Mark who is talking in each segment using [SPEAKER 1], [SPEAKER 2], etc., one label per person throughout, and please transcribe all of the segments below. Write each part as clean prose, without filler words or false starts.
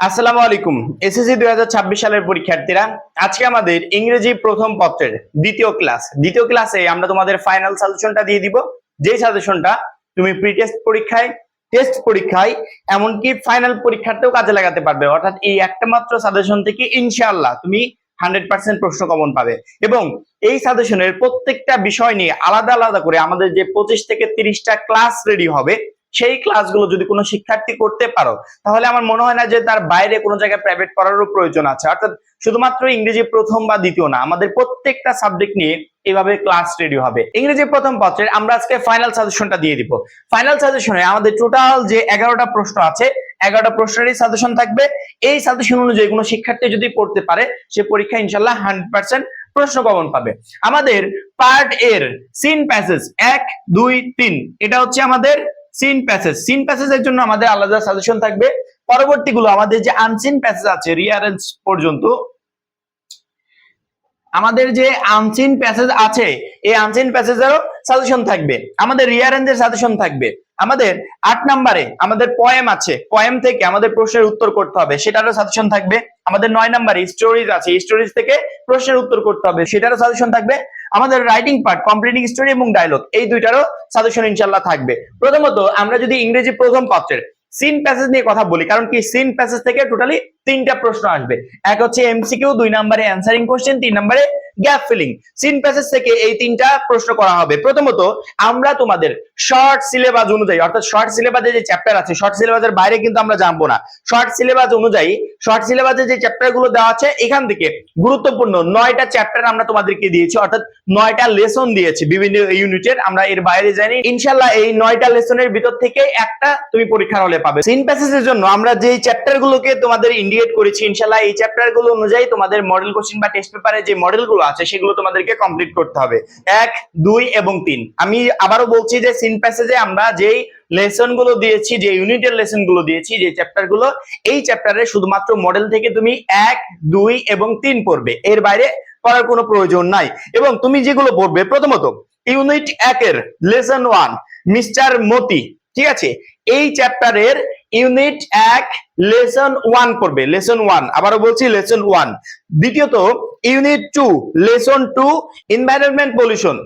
[SPEAKER 1] আসসালামু আলাইকুম। এসএসসি 2026 সালের পরীক্ষার্থীরা, আজকে আমাদের ইংরেজি প্রথম পত্রের দ্বিতীয় ক্লাসে আমরা তোমাদের ফাইনাল সাজেশনটা দিয়ে দিব। যেই সাজেশনটা তুমি প্রি টেস্ট পরীক্ষায়, টেস্ট পরীক্ষায়, এমনকি ফাইনাল পরীক্ষাতেও কাজে লাগাতে পারবে। অর্থাৎ এই একটা মাত্র সাজেশন থেকে ইনশাআল্লাহ তুমি 100% প্রশ্ন কমন পাবে। এবং এই সাজেশনের প্রত্যেকটা বিষয় নিয়ে আলাদা আলাদা করে আমাদের যে 25 থেকে 30টা ক্লাস রেডি হবে, সেই ক্লাসগুলো যদি কোনো শিক্ষার্থী করতে পারো, তাহলে আমার মনে হয় না যে তার বাইরে কোনো জায়গায় প্রাইভেট পড়ারও প্রয়োজন আছে। অর্থাৎ শুধুমাত্র ইংরেজি প্রথম বা দ্বিতীয় না, আমাদের প্রত্যেকটা সাবজেক্ট নিয়ে এইভাবে ক্লাস রেডি হবে। ইংরেজি প্রথম পত্রের আমরা আজকে ফাইনাল সাজেশনটা দিয়ে দিব। ফাইনাল সাজেশনে আমাদের টোটাল যে 11টা প্রশ্ন আছে, 11টা প্রশ্নেরই সাজেশন থাকবে। এই সাজেশন অনুযায়ী কোনো শিক্ষার্থী যদি পড়তে পারে, সে পরীক্ষা ইনশাআল্লাহ 100% প্রশ্ন কমন পাবে। আমাদের পার্ট এর সিন প্যাসেজ 1, 2, 3 এটা হচ্ছে আমাদের সিন প্যাসেজের জন্য আমাদের আলাদা সাজেশন থাকবে। পরবর্তীগুলো আমাদের যে আনসিন প্যাসেজ আছে রিয়ারেঞ্জ পর্যন্ত, আমাদের যে আনসিন প্যাসেজ আছে এই আনসিন প্যাসেজেরও সাজেশন থাকবে। আমাদের রিয়ারেঞ্জের সাজেশন থাকবে। আমাদের 8 নম্বরে আমাদের পোয়েম আছে, পোয়েম থেকে আমাদের প্রশ্নের উত্তর করতে হবে, সেটারও সাজেশন থাকবে। আমাদের 9 নম্বরে স্টোরিজ আছে, স্টোরিজ থেকে প্রশ্নের উত্তর করতে হবে, সেটারও সাজেশন থাকবে। আমাদের রাইটিং পার্ট, কমপ্লিটিং স্টোরি এবং ডায়লগ, এই দুইটারও সাজেশন ইনশাআল্লাহ থাকবে। প্রথমত আমরা যদি ইংরেজি প্রথম পত্রের সিন প্যাসেজ নিয়ে কথা বলি, কারণ কি সিন প্যাসেজ থেকে টোটালি 3টা প্রশ্ন আসবে। এক হচ্ছে এমসিকিউ, 2 নম্বরে অ্যানসারিং কোশ্চেন, 3 নম্বরে গ্যাপ ফিলিং। সিন প্যাসেজ থেকে এই 3টা প্রশ্ন করা হবে। প্রথমত আমরা তোমাদের শর্ট সিলেবাস অনুযায়ী, অর্থাৎ শর্ট সিলেবাসে যে চ্যাপ্টার আছে, শর্ট সিলেবাসের বাইরে কিন্তু আমরা জানবো না। শর্ট সিলেবাস অনুযায়ী, শর্ট সিলেবাসে যে চ্যাপ্টার গুলো দেওয়া আছে, এখান থেকে গুরুত্বপূর্ণ 9টা চ্যাপ্টার আমরা তোমাদেরকে দিয়েছি, অর্থাৎ 9টা লেসন দিয়েছি বিভিন্ন ইউনিটের। আমরা এর বাইরে জানি ইনশাআল্লাহ এই 9টা লেসনের ভিতর থেকে একটা তুমি পরীক্ষার হলে পাবে। সিন প্যাসেজের জন্য আমরা যে চ্যাপ্টার গুলোকে তোমাদের ইন্ডিকেট করেছি, ইনশাআল্লাহ এই চ্যাপ্টার গুলো অনুযায়ী তোমাদের মডেল কোশ্চেন বা টেস্ট পেপারে যে মডেল গুলো আছে সেগুলো তোমাদেরকে কমপ্লিট করতে হবে, 1, 2 এবং 3। আমি আবারও বলছি যে সিন প্যাসেজে আমরা যেই লেসন গুলো দিয়েছি, যে ইউনিটের লেসন গুলো দিয়েছি, যে চ্যাপ্টার গুলো, এই চ্যাপ্টারে শুধুমাত্র মডেল থেকে তুমি 1, 2 এবং 3 পড়বে, এর বাইরে পড়ার কোনো প্রয়োজন নাই। এবং তুমি যেগুলো পড়বে, প্রথমত ইউনিট 1 এর লেসন 1 মিস্টার মতি, ঠিক আছে, এই চ্যাপ্টারের ইউনিট 1 লেসন 1 পড়বে, লেসন 1, আবারও বলছি লেসন 1। দ্বিতীয়ত ইউনিট 2 লেসন 2 এনভায়রনমেন্ট পলিউশন,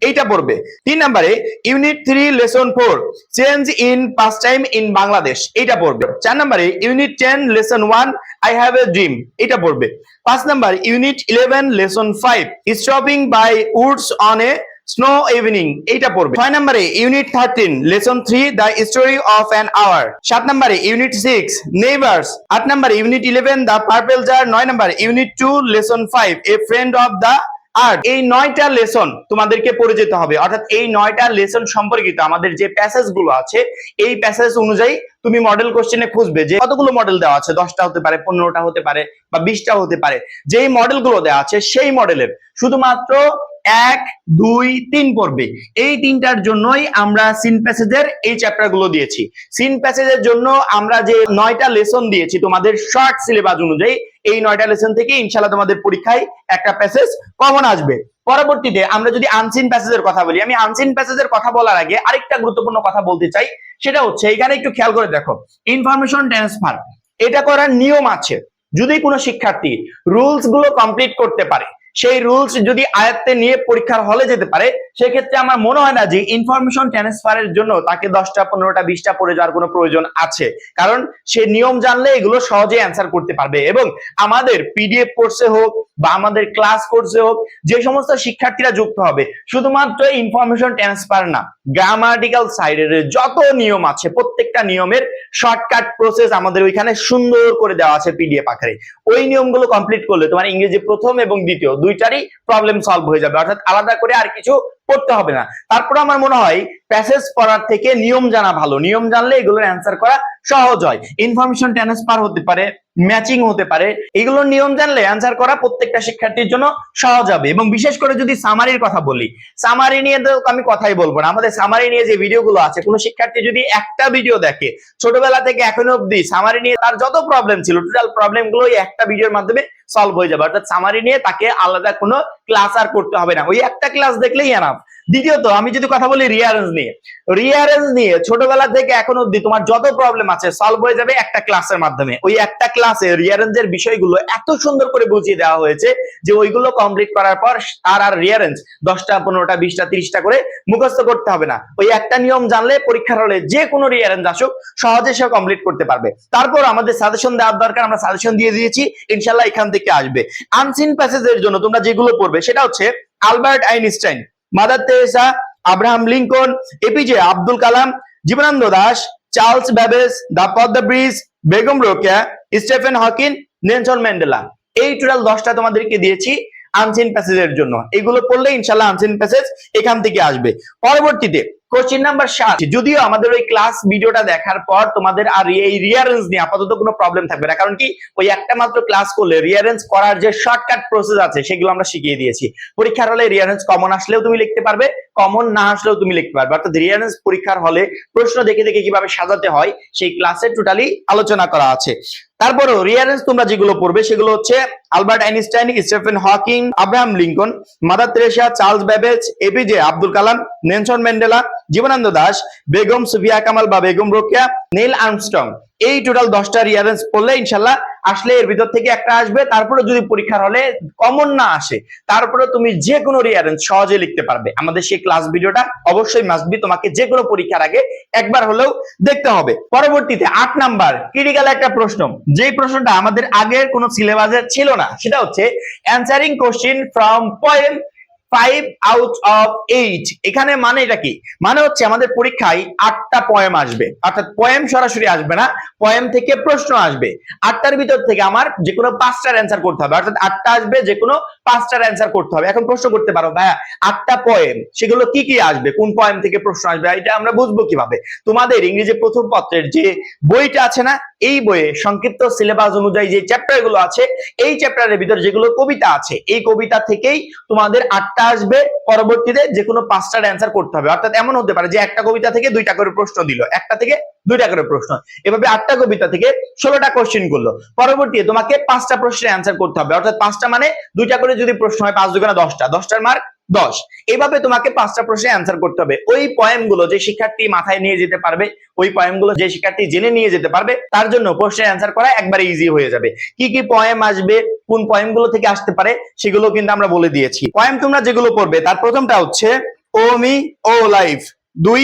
[SPEAKER 1] এইটা পড়বে। 3 নম্বরে unit 3 lesson 4 change in past time in Bangladesh, এইটা পড়বে। 4 নম্বরে unit 10 lesson 1 I have a dream, এটা পড়বে। 5 number unit 11 lesson 5 stopping by woods on a snow evening, এইটা পড়বে। 6 নম্বরে unit 13 lesson 3 the story of an hour. 7 নম্বরে ইউনিট 6 নেইবার্স। 8 নম্বরে ইউনিট 11 দ্য পার্পল জার। 9 নম্বরে unit 2 lesson 5 a friend of the art. এই 9টা লেসন তোমাদেরকে পড়ে যেতে হবে। অর্থাৎ এই 9টা লেসন সম্পর্কিত আমাদের যে প্যাসেজ গুলো আছে, এই প্যাসেজ অনুযায়ী তুমি মডেল কোশ্চেনে খুঁজবে যে কতগুলো মডেল দেওয়া আছে, 10টা হতে পারে, 15টা হতে পারে, বা 20টা হতে পারে। যেই মডেলগুলো দেওয়া আছে সেই মডেলের শুধুমাত্র 1, 2, 3 পড়বে। এই 3টার জন্যই আমরা সিন প্যাসেজের এই চ্যাপ্টার গুলো দিয়েছি। সিন প্যাসেজের জন্য আমরা যে 9টা লেসন দিয়েছি তোমাদের শর্ট সিলেবাস অনুযায়ী, এই 9টা লেসন থেকে ইনশাআল্লাহ তোমাদের পরীক্ষায় একটা প্যাসেজ কমন আসবে। পরবর্তীতে আমরা যদি আনসিন প্যাসেজের কথা বলি, আমি আনসিন প্যাসেজের কথা বলার আগে আরেকটা গুরুত্বপূর্ণ কথা বলতে চাই। সেটা হচ্ছে, এখানে একটু খেয়াল করে দেখো, ইনফরমেশন ট্রান্সফার এটা করার নিয়ম আছে। যদি কোনো শিক্ষার্থী রুলস গুলো কমপ্লিট করতে পারে, সেই রুলস যদি আয়ত্তে নিয়ে পরীক্ষার হলে যেতে পারে, সেক্ষেত্রে আমার মনে হয় না যে ইনফরমেশন ট্রান্সফারের জন্য তাকে 10টা, 15টা, 20টা পড়ে যাওয়ার কোনো প্রয়োজন আছে। কারণ সে নিয়ম জানলে এগুলো সহজে অ্যান্সার করতে পারবে। এবং আমাদের পিডিএফ কোর্সে হোক বা আমাদের ক্লাস কোর্সে হোক, যে সমস্ত শিক্ষার্থীরা যুক্ত হবে, শুধুমাত্র ইনফরমেশন ট্রান্সফার না, গ্রামাটিক্যাল সাইডের যত নিয়ম আছে প্রত্যেকটা নিয়মের শর্টকাট প্রসেস আমাদের ওইখানে সুন্দর করে দেওয়া আছে পিডিএফ আকারে। ওই নিয়মগুলো কমপ্লিট করলে তোমার ইংরেজি প্রথম এবং দ্বিতীয় দুইটারই প্রবলেম সলভ হয়ে যাবে। অর্থাৎ আলাদা করে আর কিছু পড়তে হবে না। তারপর আমার মনে হয় প্যাসেজ পড়ার থেকে নিয়ম জানা ভালো। নিয়ম জানলে এগুলোর অ্যান্সার করা সহজ হয়। ইনফরমেশন ট্রান্সফার হতে পারে, ম্যাচিং হতে পারে, এগুলোর নিয়ম জানলে অ্যান্সার করা প্রত্যেকটা শিক্ষার্থীর জন্য সহজ হবে। এবং বিশেষ করে যদি সামারির কথা বলি, সামারি নিয়ে তো আমি কথাই বলবো না। আমাদের সামারি নিয়ে যে ভিডিওগুলো আছে, কোনো শিক্ষার্থী যদি একটা ভিডিও দেখে ছোটবেলা থেকে এখনো অবধি, সামারি নিয়ে তার যত প্রবলেম ছিল টোটাল প্রবলেম গুলো একটা ভিডিওর মাধ্যমে সলভ হয়ে যাবে। অর্থাৎ সামারি নিয়ে তাকে আলাদা কোনো ক্লাস আর করতে হবে না, ওই একটা ক্লাস দেখলেই এনাফ। দ্বিতীয়ত আমি যদি কথা বলি রিয়ারেঞ্জ নিয়ে ছোটবেলা থেকে এখন অব্দি তোমার যত প্রবলেম আছে সলভ হয়ে যাবে একটা ক্লাসের মাধ্যমে। ওই একটা ক্লাসে রিয়ারেঞ্জের বিষয়গুলো এত সুন্দর করে বুঝিয়ে দেওয়া হয়েছে যে ওইগুলো কমপ্লিট করার পর আর রিয়ারেঞ্জ 10টা 15টা 20টা 30টা করে মুখস্থ করতে হবে না। ওই একটা নিয়ম জানলে পরীক্ষার হলে যে কোনো রিয়ারেঞ্জ আসুক সহজে সে কমপ্লিট করতে পারবে। তারপর আমাদের সাজেশন দেওয়ার দরকার, আমরা সাজেশন দিয়ে দিয়েছি, ইনশাআল্লাহ এখান থেকে আসবে। আনসিন প্যাসেজের জন্য তোমরা যেগুলো পড়বে সেটা হচ্ছে Albert Einstein, Mother Teresa, Abraham Lincoln, APJ Abdul Kalam, Jibanananda Das, Charles Babbage, the Padma bridge, Begum Rokeya, Stephen Hawking, Nelson Mandela. এই টোটাল 10টা তোমাদেরকে দিয়েছি আনসিন প্যাসেজের জন্য। এগুলো পড়লে ইনশাআল্লাহ আনসিন প্যাসেজ এখান থেকে আসবে। পরবর্তীতে কোশ্চেন নাম্বার 7, যদিও আমাদের ওই ক্লাস ভিডিওটা দেখার পর তোমাদের আর এই রিয়ারেঞ্জ নিয়ে আপাতত কোনো প্রবলেম থাকবে না, কারণ কি ওই একটা মাত্র ক্লাস করলে রিয়ারেঞ্জ করার যে শর্টকাট প্রসেস আছে সেগুলো আমরা শিখিয়ে দিয়েছি। পরীক্ষার হলে রিয়ারেঞ্জ কমন আসলেও তুমি লিখতে পারবে, কমন না আসলেও তুমি লিখতে পারবে। অর্থাৎ রিয়ারেঞ্জ পরীক্ষার হলে প্রশ্ন দেখে দেখে কিভাবে সাজাতে হয় সেই ক্লাসে টোটালি আলোচনা করা আছে। তারপরেও রিয়ারেঞ্জ তোমরা যেগুলো পড়বে সেগুলো হচ্ছে Albert Einstein, Stephen Hawking, Abraham Lincoln, Mother Teresa, Charles Babbage, APJ Abdul Kalam, Nelson Mandela, Jibanananda Das, Begum Sufia Kamal বা বেগম রোকেয়া, নীল আর্মস্ট্রং। এই টোটাল 10টা রিয়ারেঞ্জ পড়লে ইনশাআল্লাহ আসলে এর ভিতর থেকে একটা আসবে। তারপরে যদি পরীক্ষার হলে কমন না আসে তারপরে তুমি যে কোনো রিয়ারেঞ্জ সহজে লিখতে পারবে। আমাদের সেই ক্লাস ভিডিওটা অবশ্যই মাস্ট বি তোমাকে যে কোনো পরীক্ষার আগে একবার হলেও দেখতে হবে। পরবর্তীতে 8 নাম্বার ক্রিটিক্যাল একটা প্রশ্ন, যে প্রশ্নটা আমাদের আগের কোনো সিলেবাসে ছিল না, সেটা হচ্ছে answering question from poem 5 out of 8। এখানে মানে এটা কি? মানে হচ্ছে আমাদের পরীক্ষায় 8টা পোয়েম আসবে, অর্থাৎ পোয়েম সরাসরি আসবে না, পোয়েম থেকে প্রশ্ন আসবে। 8টার ভিতর থেকে আমার যে কোনো 5টার অ্যান্সার করতে হবে, অর্থাৎ 8টা আসবে, যে কোনো 5টার অ্যান্সার করতে হবে। এখন প্রশ্ন করতে পারো ভাইয়া 8টা পোয়েম, সেগুলো কি কি আসবে, কোন পোয়েম থেকে প্রশ্ন আসবে, এটা আমরা বুঝবো কিভাবে? তোমাদের ইংরেজি প্রথম পত্রের যে বইটা আছে না, এই বইয়ে সংক্ষিপ্ত সিলেবাস অনুযায়ী যে চ্যাপ্টার গুলো আছে, এই চ্যাপ্টারের ভিতর যেগুলো কবিতা আছে, এই কবিতা থেকেই তোমাদের 8টা আসবে। পরবর্তীতে যে কোনো 5টার অ্যান্সার করতে হবে। অর্থাৎ এমন হতে পারে যে একটা কবিতা থেকে 2টা করে প্রশ্ন দিল, একটা থেকে 2টা করে প্রশ্ন, এভাবে 8টা কবিতা থেকে 16টা কোশ্চেন করলো। পরবর্তীতে তোমাকে 5টা প্রশ্নের অ্যান্সার করতে হবে, অর্থাৎ 5টা মানে 2টা করে যদি প্রশ্ন হয় 5 দুগুণে 10টা, 10টার মার্ক 10। এইভাবে তোমাকে 5টা প্রশ্নের অ্যান্সার করতে হবে। ওই পয়েম গুলো যে শিক্ষার্থী মাথায় নিয়ে যেতে পারবে, ওই পয়েম গুলো যে শিক্ষার্থী জেনে নিয়ে যেতে পারবে, তার জন্য প্রশ্নের অ্যান্সার করা একবারে ইজি হয়ে যাবে। কি কি পয়েম আসবে, কোন পয়েম গুলো থেকে আসতে পারে, সেগুলো কিন্তু আমরা বলে দিয়েছি। পয়েম তোমরা যেগুলো পড়বে তার প্রথমটা হচ্ছে O me O life, 2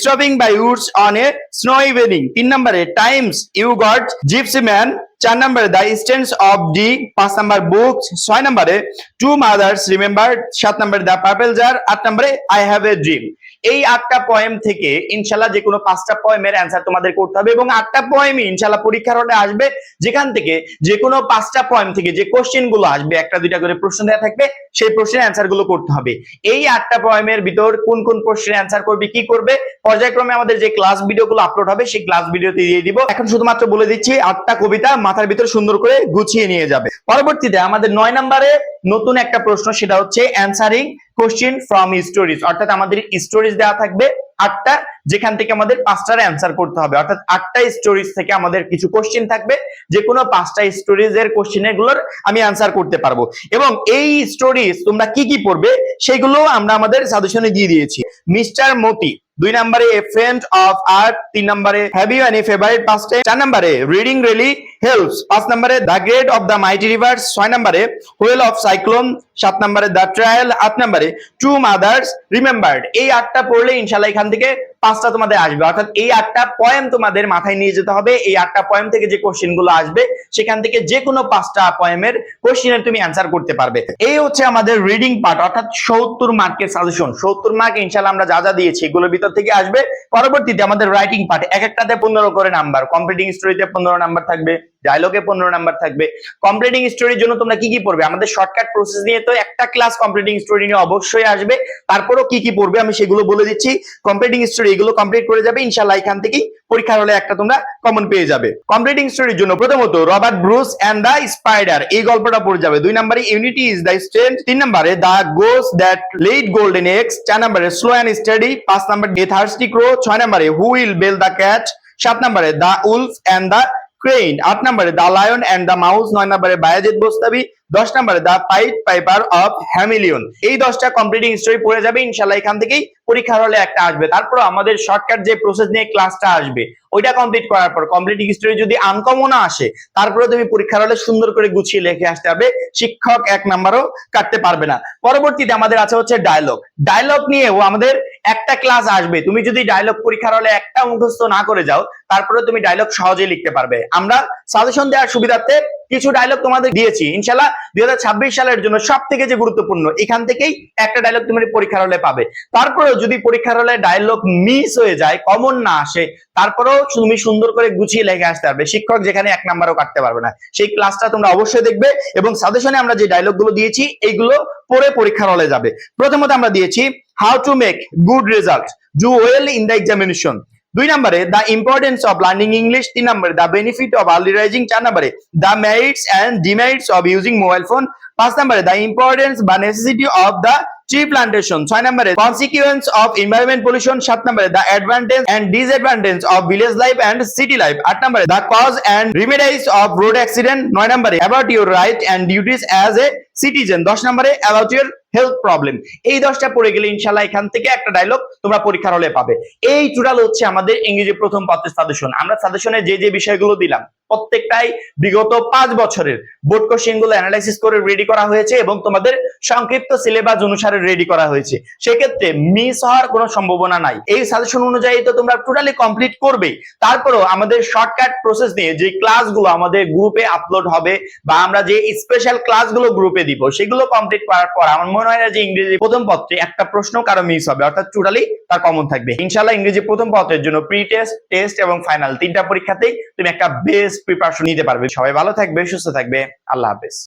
[SPEAKER 1] stopping by woods on a snow evening, 3 নম্বরে times you got gypsy man, 4 নম্বরে the stance of D, 5 number books, 6 নম্বরে টু মাদার্স রিমেম্বার, 7 নম্বরে দ্য পার্পল জার, 8 নম্বরে আই হ্যাভ এ ড্রিম। এই 8টা poem থেকে ইনশাআল্লাহ যে কোনো 5টা পয়েমের অ্যান্সার তোমাদের করতে হবে, এবং 8টা পয়েমই ইনশাআল্লাহ পরীক্ষার হলে আসবে, যেখান থেকে যে কোনো 5টা পয়েম থেকে যে কোশ্চেন গুলো আসবে, একটা 2টা করে প্রশ্ন দেওয়া থাকবে, সেই প্রশ্নের অ্যান্সার গুলো করতে হবে। এই 8টা পয়েমের ভিতর কোন কোন প্রশ্নের অ্যান্সার করবে, কি করবে, পর্যায়ক্রমে আমাদের যে ক্লাস ভিডিওগুলো আপলোড হবে সেই ক্লাস ভিডিওতে দিয়ে দিব। এখন শুধুমাত্র বলে দিচ্ছি 8টা কবিতা মাথার ভিতর সুন্দর করে গুছিয়ে নিয়ে যাবে। পরবর্তীতে আমাদের 9 নম্বরে নতুন একটা প্রশ্ন, সেটা হচ্ছে অ্যানসারিং কোশ্চেন ফ্রম স্টোরিজ, অর্থাৎ আমাদের স্টোরিজ দেওয়া থাকবে 8টা, যেখান থেকে আমাদের 5টার অ্যান্সার করতে হবে। অর্থাৎ 8টা স্টোরিজ থেকে আমাদের কিছু কোশ্চেন থাকবে, যে কোনো 5টা স্টোরিজের কোশ্চেনগুলোর আমি অ্যান্সার করতে পারবো। এবং এই স্টোরিজ তোমরা কি কি পড়বে সেগুলো আমরা আমাদের সাজেশনে দিয়ে দিয়েছি। মিস্টার মতি, 2 নম্বরে এ ফ্রেন্ড অফ আর্ট, 3 নম্বরে হ্যাভ ইউ এনি ফেভারিট পাস্টাইম, 4 নম্বরে রিডিং রিয়েলি হেল্পস, 5 নম্বরে the great of the mighty reverse, 6 নম্বরে হুইল অফ সাইক্লোন, 7 নম্বরে দ্য ট্রায়াল, 8 নম্বরে টু মাদার্স রিমেম্বার্ড। এই 8টা পড়লে ইনশাআল্লাহ এখান থেকে 5টা তোমাদের আসবে। অর্থাৎ এই 8টা পয়েম তোমাদের মাথায় নিয়ে যেতে হবে। এই 8টা পয়েম থেকে যে কোশ্চেন গুলো আসবে সেখান থেকে যে কোনো 5টা পয়েমের কোশ্চেনের তুমি অ্যান্সার করতে পারবে। এই হচ্ছে আমাদের রিডিং পার্ট, অর্থাৎ 70 মার্কের সাজেশন। 70 মার্ক ইনশাআল্লাহ আমরা যা যা দিয়েছি এগুলোর ভিতর থেকে আসবে। পরবর্তীতে আমাদের রাইটিং পার্ট, এক একটাতে 15 করে নাম্বার, কমপ্লিটিং স্টোরিতে 15 নাম্বার থাকবে, ডায়লগে 15 নাম্বার থাকবে। কমপ্লিটিং স্টোরির জন্য তোমরা কি কি পড়বে, আমাদের শর্টকাট প্রসেস নিয়ে তো একটা ক্লাস কমপ্লিটিং স্টোরি নিয়ে অবশ্যই আসবে। তারপরও কি কি পড়বে আমি সেগুলো বলে দিচ্ছি। কমপ্লিটিং স্টোরি এগুলো কমপ্লিট করে যাবে ইনশাআল্লাহ, এখান থেকেই পরীক্ষার হলে একটা তোমরা কমন পেয়ে যাবে। কমপ্লিটিং স্টোরির জন্য প্রথমত Robert Bruce and the spider, এই গল্পটা পড়ে যাবে। 2 নম্বরে ইউনিটি ইজ দ্য স্ট্রেংথ, 3 নম্বরে the ghost that laid golden eggs, 4 নম্বরে স্লো অ্যান্ড স্টাডি, 5 নম্বরে এ থার্স্টি ক্রো, 6 নম্বরে who will bell the cat, 7 নম্বরে the wolf and the crane, 8 নম্বরে the lion and the mouse, 9 নম্বরে বায়াজিদ বোস্তামি, 10 নম্বরে the pied piper of Hamelin. এই 10টা completing story পড়ে যাবে ইনশাআল্লাহ, এখান থেকেই পরীক্ষার হলে একটা আসবে। তারপর আমাদের শর্টকাট যে প্রসেস নিয়ে ক্লাসটা আসবে ওইটা কমপ্লিট করার পর কমপ্লিটিং স্টোরি যদি আনকমন আসে তারপরে তুমি পরীক্ষার হলে সুন্দর করে গুছিয়ে লিখে আসতে হবে, শিক্ষক 1 নাম্বারও কাটতে পারবে না। পরবর্তীতে আমাদের আছে হচ্ছে ডায়লগ। ডায়লগ নিয়েও আমাদের একটা ক্লাস আসবে। তুমি যদি ডায়লগ পরীক্ষার হলে একটা মুখস্থ না করে যাও তারপরে তুমি ডায়লগ সহজেই লিখতে পারবে। আমরা সাজেশন দেওয়ার সুবিধার্থে কিছু ডায়লগ তোমাদের দিয়েছি, ইনশাআল্লাহ 2026 সালের জন্য সব থেকে যে গুরুত্বপূর্ণ এখান থেকেই একটা ডায়লগ তুমি পরীক্ষার হলে পাবে। তারপরেও যদি পরীক্ষার হলে ডায়লগ মিস হয়ে যায়, কমন না আসে, তারপরেও তুমি সুন্দর করে গুছিয়ে লিখে আসতে পারবে, শিক্ষক যেখানে 1 নাম্বারও কাটতে পারবে না। সেই ক্লাসটা তোমরা অবশ্যই দেখবে এবং সাজেশনে আমরা যে ডায়লগ গুলো দিয়েছি এইগুলো পড়ে পরীক্ষার হলে যাবে। প্রথমত আমরা দিয়েছি how to make good result, do well in the examination. 2 নম্বরে the importance of learning English, 3 নম্বরে the benefit of early rising, 4 নম্বরে the merits and demerits of using mobile phone, 5 নম্বরে দ্য ইম্পর্টেন্স বা necessity of the tree plantation, 6 নম্বরে consequence of environment pollution, 7 নম্বরে the advantage and disadvantage of village life and city life, 8 নম্বরে the cause and remedies of road accident, 9 নম্বরে about your right and duties as a citizen, 10 নম্বরে about your health problem. এই 10টা পড়ে গেলে ইনশাআল্লাহ এখান থেকে একটা ডায়লগ তোমরা পরীক্ষার হলে পাবে। এই টোটাল হচ্ছে আমাদের ইংরেজি প্রথম পত্রের সাজেশন। আমরা সাজেশনে যে যে বিষয়গুলো দিলাম প্রত্যেকটাই বিগত 5 বছরের বোর্ড কোশ্চেন গুলো অ্যানালাইসিস করে রেডি করা হয়েছে এবং তোমাদের সংক্ষিপ্ত সিলেবাস অনুসারে রেডি করা হয়েছে। সেক্ষেত্রে মিস হওয়ার কোনো সম্ভাবনা নাই। এই সাজেশন অনুযায়ী তো তোমরা টোটালি কমপ্লিট করবে। তারপরেও আমাদের শর্টকাট প্রসেস নিয়ে যে ক্লাসগুলো আমাদের গ্রুপে আপলোড হবে বা আমরা যে স্পেশাল ক্লাসগুলো গ্রুপে দিব সেগুলো কমপ্লিট করার পর আমার মনে হয় না যে ইংরেজি প্রথম পত্রে একটা প্রশ্ন কারো মিস হবে, অর্থাৎ টোটালি তার কমন থাকবে। ইনশাআল্লাহ ইংরেজি প্রথম পত্রের জন্য প্রি টেস্ট, টেস্ট এবং ফাইনাল 3টা পরীক্ষাতেই তুমি একটা বেস্ট প্রিপারেশন নিতে পারবে। সবাই ভালো থাকবে, সুস্থ থাকবে, আল্লাহ হাফেজ।